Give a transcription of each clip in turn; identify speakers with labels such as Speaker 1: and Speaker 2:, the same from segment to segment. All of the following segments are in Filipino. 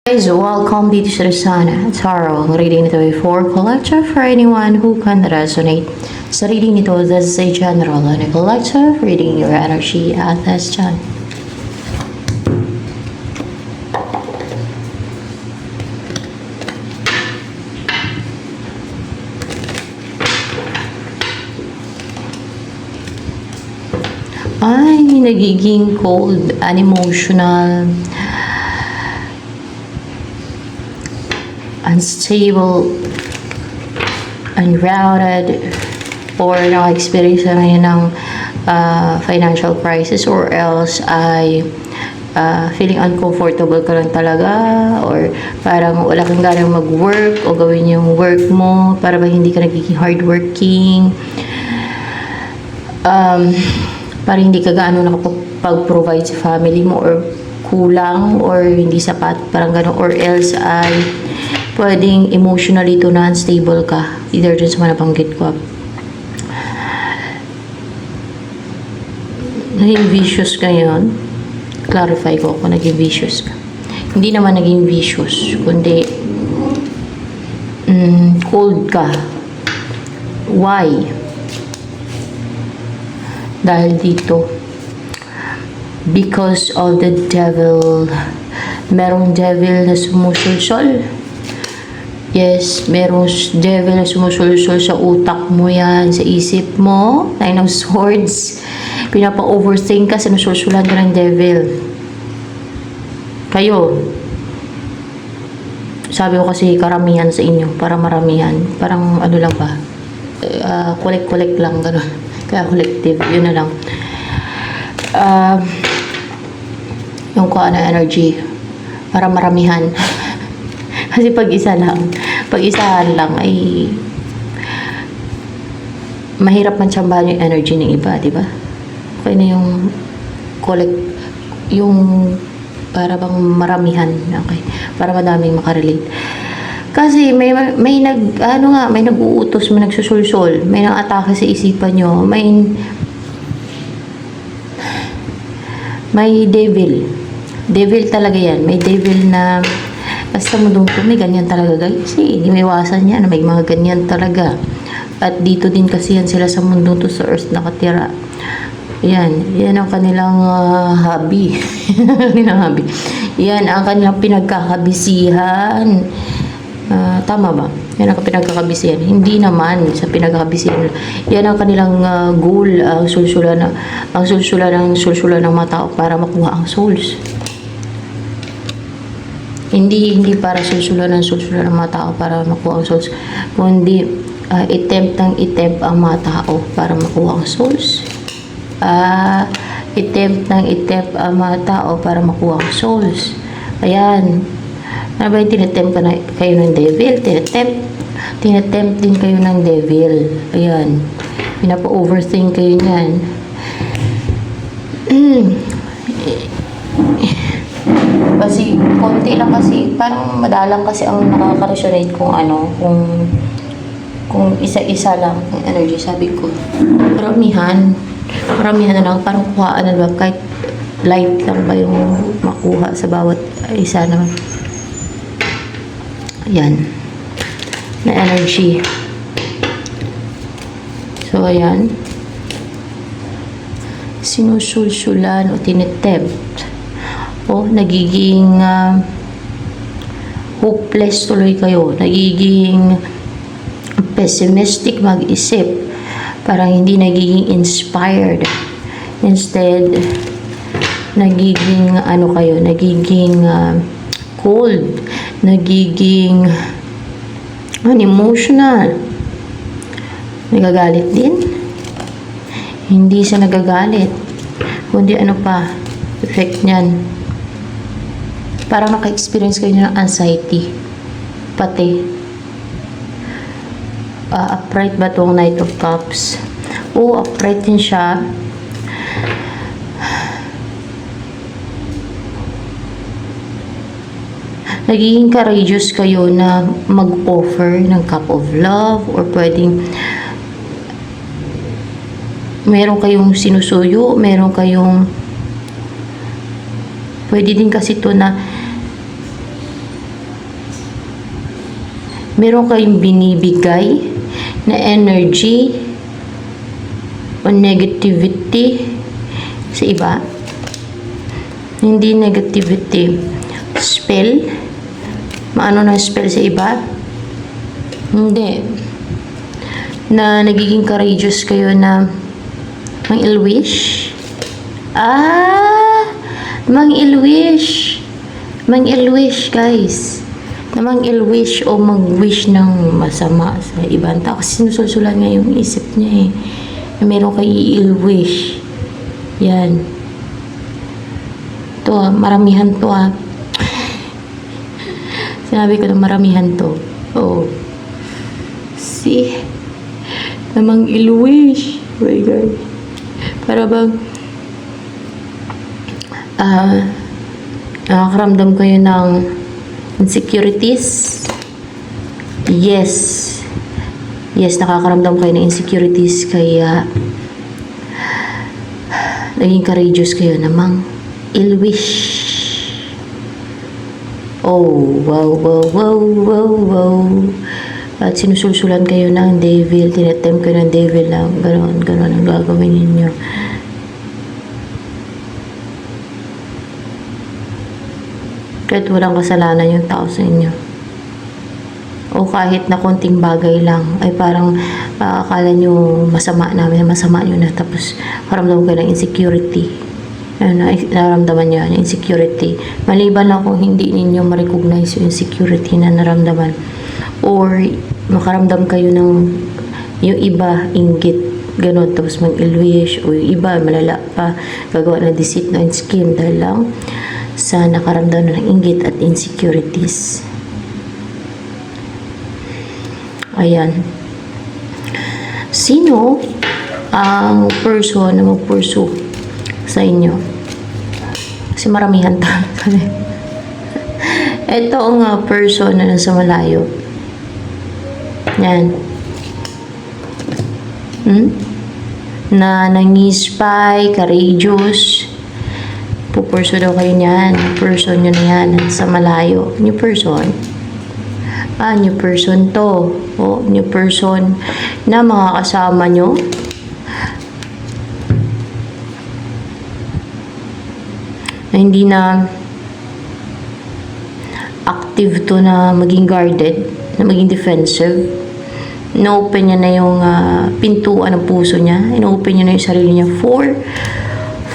Speaker 1: Guys, welcome dito sa Sana Tarot. Reading nito ay for collective for anyone who can resonate. Sa reading nito, this is a general and a collective reading your energy at this time. Ay, nagiging cold, unemotional, unstable, unrouted, or naka-experience na ngayon ng financial crisis, or else ay feeling uncomfortable ka lang talaga, or parang wala kang ganang mag-work o gawin yung work mo, para ba hindi ka nagiging hardworking, para hindi ka gaano nakapag-provide sa family mo, or kulang, or hindi sapat, parang gano'n, or else ay pwedeng emotionally to non-stable ka, either dun sa mga nabanggit ko. Naging vicious ka yun. Clarify ko kung naging vicious ka. Hindi naman naging vicious, kundi cold ka. Why? Dahil dito, because of the devil. Merong devil na sumusulsol. Yes, merong devil na sumusulsol sa utak mo yan, sa isip mo. Nine of Swords. Pinapa-overthink ka, sinusulsulan ka ng devil. Kayo, sabi ko kasi karamihan sa inyo, para maramihan. Parang ano lang ba, collect lang, gano'n. Kaya collective, yun na lang. Yung kuha na energy, para maramihan. Kasi pag isahan lang ay mahirap man tsambahan yung energy ng iba, di ba? Okay na yung yung para bang maramihan, okay? Para madaming makarelate. Kasi may nag-uutos, may nagsusulsol, may nang-atake sa isipan nyo, may devil. Devil talaga yan. May devil na basta mundong to, may ganyan talaga guys. Kasi hindi may iwasan yan, may mga ganyan talaga. At dito din kasi yan sila sa mundong to, sa earth nakatira. Yan ang kanilang hobby. Yan ang kanilang pinagkakabisihan. Tama ba? Yan ang pinagkakabisihan. Hindi naman sa pinagkakabisihan. Yan ang kanilang goal, ang sulsulan ng mga tao para makuha ang souls. Hindi para sulsulan ng mga tao para makuha ang souls, kundi attempt ang mga tao para makuha ang souls. Attempt ang mga tao para makuha ang souls. Ayan. Ano ba yung tinetempt kayo ng devil? Tinetempt din kayo ng devil. Ayan. Pinapa-overthink kayo niyan. Kasi, konti lang kasi, parang madalang kasi ang nakaka-resonate kung isa-isa lang ang energy, sabi ko. Paramihan na lang, parang kuhaan na lang, kahit light lang ba yung makuha sa bawat isa naman. Ayan. Na energy. So, ayan. Sinusulsulan o tinetempt. O, nagiging hopeless tuloy kayo. Nagiging pessimistic mag-isip. Parang hindi nagiging inspired. Instead, nagiging nagiging cold. Nagiging unemotional. Nagagalit din. Hindi siya nagagalit. Kundi effect niyan. Parang naka-experience kayo ng anxiety. Pati. Upright ba itong Knight of Cups? Oo, upright din siya. Nagiging courageous kayo na mag-offer ng cup of love, or pwedeng meron kayong sinusuyo, meron kayong pwede din kasi to na meron kayong binibigay na energy o negativity sa iba. Hindi negativity. Spell. Maano na spell sa iba? Hindi. Na nagiging courageous kayo na mang ill-wish. Mang ill-wish. Mang ill-wish, guys. Na mang ill-wish o mag-wish ng masama sa ibang tao. Kasi sinusulsulan nga yung isip niya eh. Na meron kayo ill-wish. Yan. Ito maramihan to Sinabi ko na maramihan to. Oo. See? Namang ill-wish. Oh my God. Para bang nakakaramdam kayo ng insecurities? Yes. Yes, nakakaramdam kayo ng insecurities kaya naging courageous kayo namang ill-wish. Oh, wow. At sinusulsulan kayo ng devil, tinatem kayo ng devil lang, ganon ang gagawin ninyo. Kahit walang kasalanan yung tao sa inyo. O kahit na konting bagay lang, ay parang akala nyo masama namin, masama nyo na, tapos karamdam kayo ng insecurity. Naramdaman nyo yung insecurity. Maliban lang kung hindi ninyo ma-recognize yung insecurity na naramdaman. Or makaramdam kayo ng yung iba, inggit, ganon, tapos mag-ill-wish, o yung iba, malala pa, gagawa ng deceit na scheme dahil lang sa nakaramdam ng inggit at insecurities. Ayan. Sino ang person na mag-pursue sa inyo? Kasi maramihan tayo. Ito ang person na nasa malayo. Yan. Na nangispy, courageous. Pupurso daw kayo niyan. Person nyo na yan sa malayo. New person. New person to. O, new person na mga kasama nyo. Na hindi na active to na maging guarded, na maging defensive. In-open niya na yung pintuan ng puso niya. In-open niya na yung sarili niya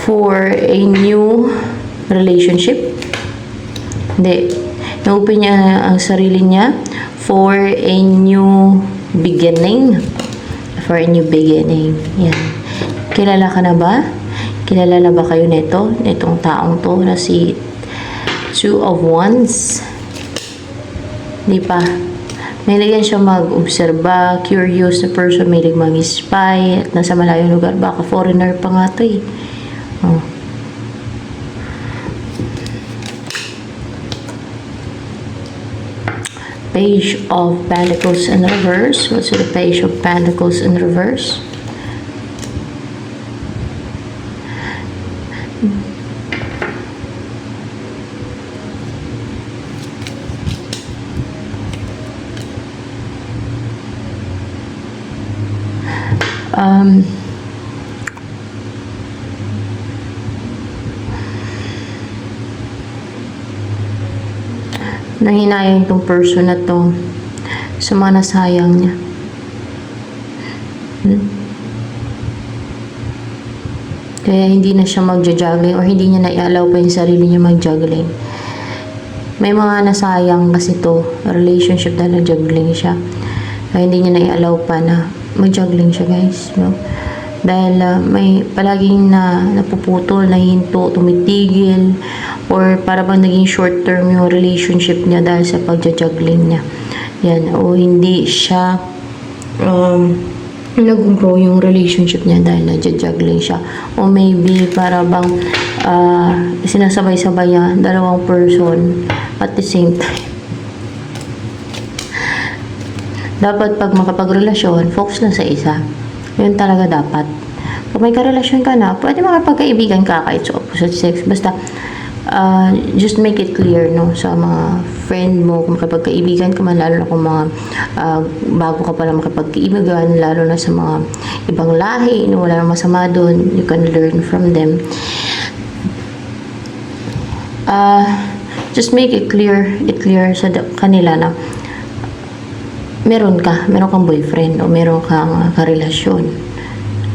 Speaker 1: for a new relationship. Hindi. In-open niya ang sarili niya for a new beginning. For a new beginning. Yan. Kilala ka na ba? Kilala na ba kayo nito? Nitong taong to na si Two of Wands? Di pa. Mahilig yan siya mag-obserba, curious na person, mahilig mag-spy, at nasa malayong lugar. Baka foreigner pa nga to eh. Oh. Page of Pentacles in reverse. What's the Page of Pentacles in reverse? Nanghinayang itong person na to sa mga nasayang niya. Kaya hindi na siya magja-juggling or hindi niya na-allow pa yung sarili niya mag-juggling. May mga nasayang kasi to relationship dahil nag-juggling siya. Kaya hindi niya na-allow pa na mag-juggling siya, guys. No? Dahil may palaging napuputol, nahinto, tumitigil, or para bang naging short term yung relationship niya dahil sa pagja-juggling niya. Yan. O hindi siya nag-grow yung relationship niya dahil nagja-juggling siya. O maybe para bang sinasabay-sabay niya dalawang person at the same time. Dapat pag makapagrelasyon, focus lang sa isa. Yun talaga dapat. Kung may karelasyon ka na, pwede makapagkaibigan ka kahit sa opposite sex. Basta, just make it clear, no, sa mga friend mo, kung makipagkaibigan ka man, lalo na kung mga bago ka pala makipagkaibigan, lalo na sa mga ibang lahi, no, wala nang masama doon, you can learn from them. Just make it clear sa kanila na meron kang boyfriend o meron kang karelasyon.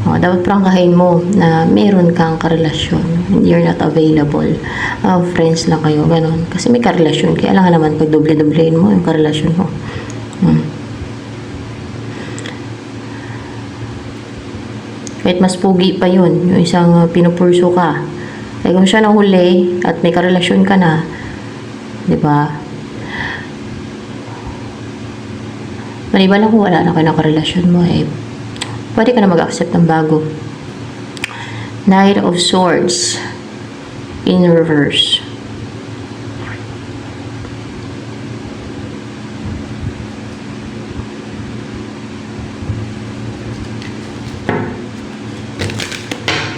Speaker 1: Dapat prangkahin mo na meron kang karelasyon. You're not available. Friends lang kayo, ganun. Kasi may karelasyon. Kaya lang naman pag doble-doblein mo yung karelasyon mo. Kahit mas pugi pa yun, yung isang pinupurso ka. Kaya kung siya nahuli at may karelasyon ka na, di ba? Maliban lang kung wala na kayo ng karelasyon mo, pwede ka na mag-accept ng bago. Knight of Swords in reverse.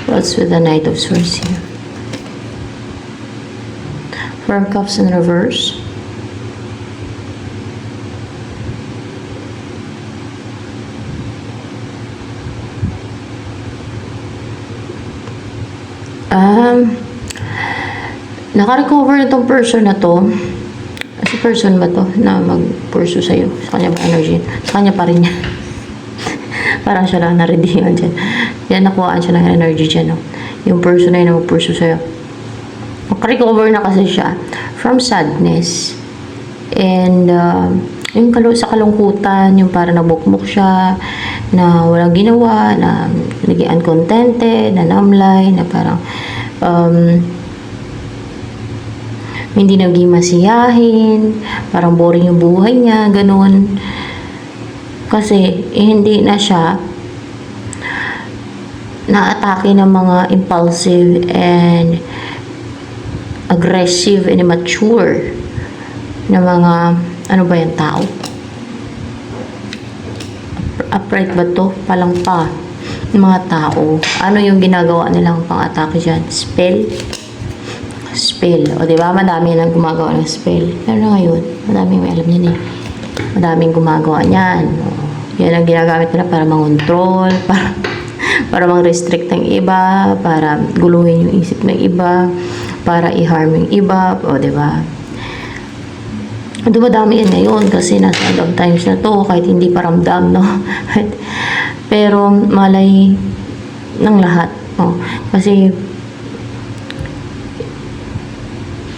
Speaker 1: What's with the Knight of Swords here? Four of Cups in reverse. Naka-recover na tong person na to. Si person ba to na mag-pursue sa'yo? Sa kanya ba energy? Sa kanya pa rin niya. Parang siya lang na-redeeman dyan. Yan, nakuhaan siya ng energy dyan. No? Yung person na yun na mag-pursue sa'yo. Naka-recover na kasi siya from sadness. And yung sa kalungkutan, yung parang nabukmok siya, na walang ginawa, na naging uncontented, na namlay, na parang hindi naging masiyahin, parang boring yung buhay niya, ganun. Kasi hindi na siya na-atake ng mga impulsive and aggressive and immature na mga, ano ba yung tao? Upright ba to? Palang pa. Yung mga tao. Ano yung ginagawa nilang pang-atake dyan? Spell. O diba? Madami nang gumagawa ng spell. Pero na ngayon, madaming may alam yan eh. Madaming gumagawa niyan. Yan ang ginagamit nila para mangontrol, para mang-restrict ng iba, para guluhin yung isip ng iba, para i-harm yung iba. O diba? Dumadami yan ngayon kasi nasa end of times na to, kahit hindi pa ramdam, no? Pero malay ng lahat. No? Kasi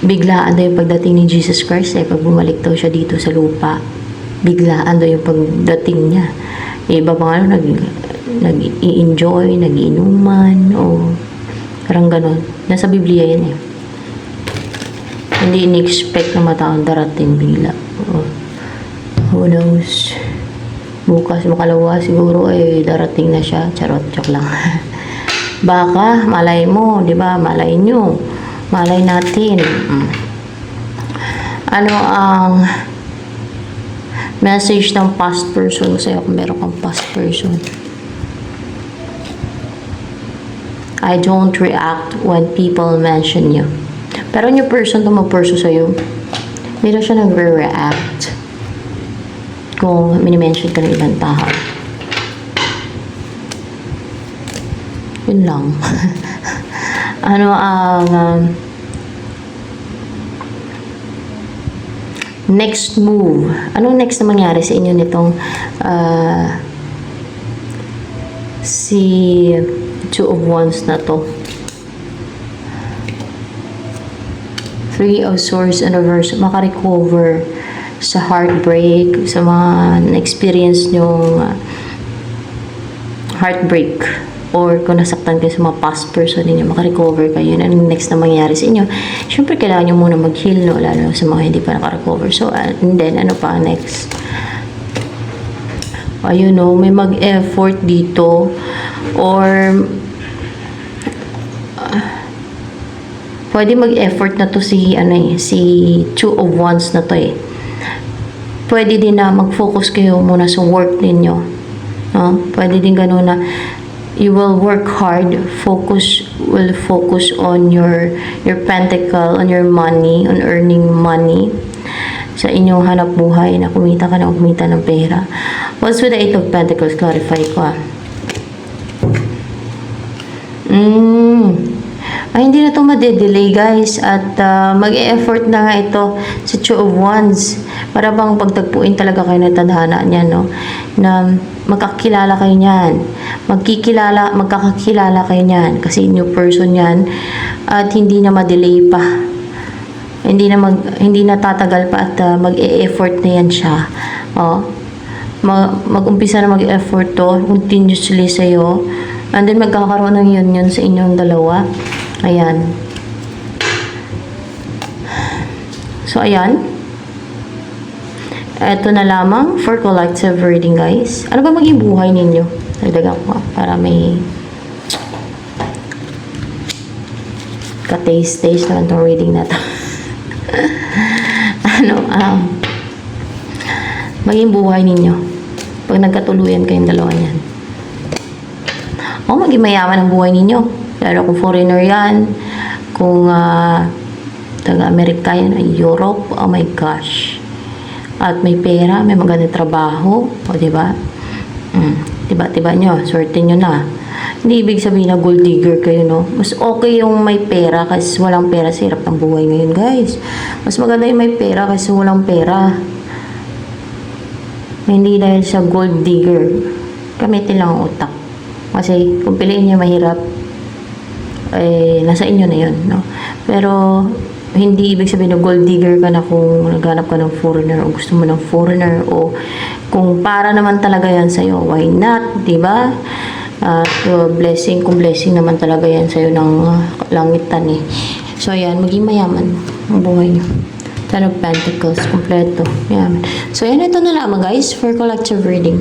Speaker 1: biglaan daw yung pagdating ni Jesus Christ pag bumalik daw siya dito sa lupa. Biglaan daw yung pagdating niya. Iba pa nga nag-i-enjoy, nag-iinuman, o parang ganon. Nasa Biblia yan eh. Hindi in-expect na mataon darating bigla. Who knows? Bukas makalawa siguro darating na siya. Charot, joke lang. Baka, malay mo, di ba? Malay nyo. Malay natin. Ano ang message ng past person sa'yo kung meron kang past person? I don't react when people mention you. Pero yung person to mag-pursue sa'yo, meron siya nagre-react kung minimension ka ng ibang tao. Yun lang. Ano ang next move? Anong next na mangyari sa inyo nitong si Two of Wands na to? Three of Swords in reverse. Maka-recover sa heartbreak, sa mga na-experience nyong heartbreak, or kung nasaktan kayo sa mga past person ninyo, maka-recover kayo. Yun ang next na mangyari sa inyo. Siyempre, kailangan nyo muna mag-heal, no? Lalo sa mga hindi pa naka-recover. So, and then, ano pa next? Ayun, no? May mag-effort dito, or pwede mag-effort na to si Two of Wands na to Pwede din na mag-focus kayo muna sa work ninyo. No? Pwede din gano'n na you will work hard, will focus on your pentacle, on your money, on earning money sa inyong hanap buhay na kumita ka ng kumita ng pera. What's with the Eight of Pentacles? Clarify ko Ay, hindi na ito madedelay guys, at mag-e-effort na nga ito sa Two of Wands para bang pagtagpuin talaga kayo ng tadhana niyan, no? Na magkakilala kayo niyan, magkakakilala kayo niyan kasi new person yan, at hindi na ma-delay pa, hindi na tatagal pa, at mag-e-effort na yan siya. Mag-umpisa na mag-effort to continuously sa'yo, and then magkakaroon ng union sa inyong dalawa. Ayan. So, ayan. Ito na lamang for collective reading, guys. Ano ba maging buhay ninyo? Nagdagan ko para may ka-taste naman itong reading na to. Maging buhay ninyo pag nagkatuluyan kayong dalawa yan. Maging mayaman ang buhay ninyo. Lalo kung foreigner yan, kung taga-Amerika yan, Europe, oh my gosh. At may pera, may magandang trabaho, diba? Tiba-tiba nyo, swerte nyo na. Hindi ibig sabihin na gold digger kayo, no? Mas okay yung may pera kasi walang pera sa hirap ng buhay ngayon, guys. Mas maganda yung may pera kasi walang pera. Hindi dahil sa gold digger. Gamitin lang ang utak. Kasi kung piliin nyo mahirap, nasa inyo na yun, no? Pero hindi ibig sabihin na gold digger ka na kung naghanap ka ng foreigner o gusto mo ng foreigner, o kung para naman talaga yan sa'yo, why not, diba? Blessing, kung blessing naman talaga yan sa'yo ng langitan So ayan, maging mayaman ang buhay nyo. Ten of Pentacles, kompleto, mayaman. So ayan, ito na lamang guys for collective reading.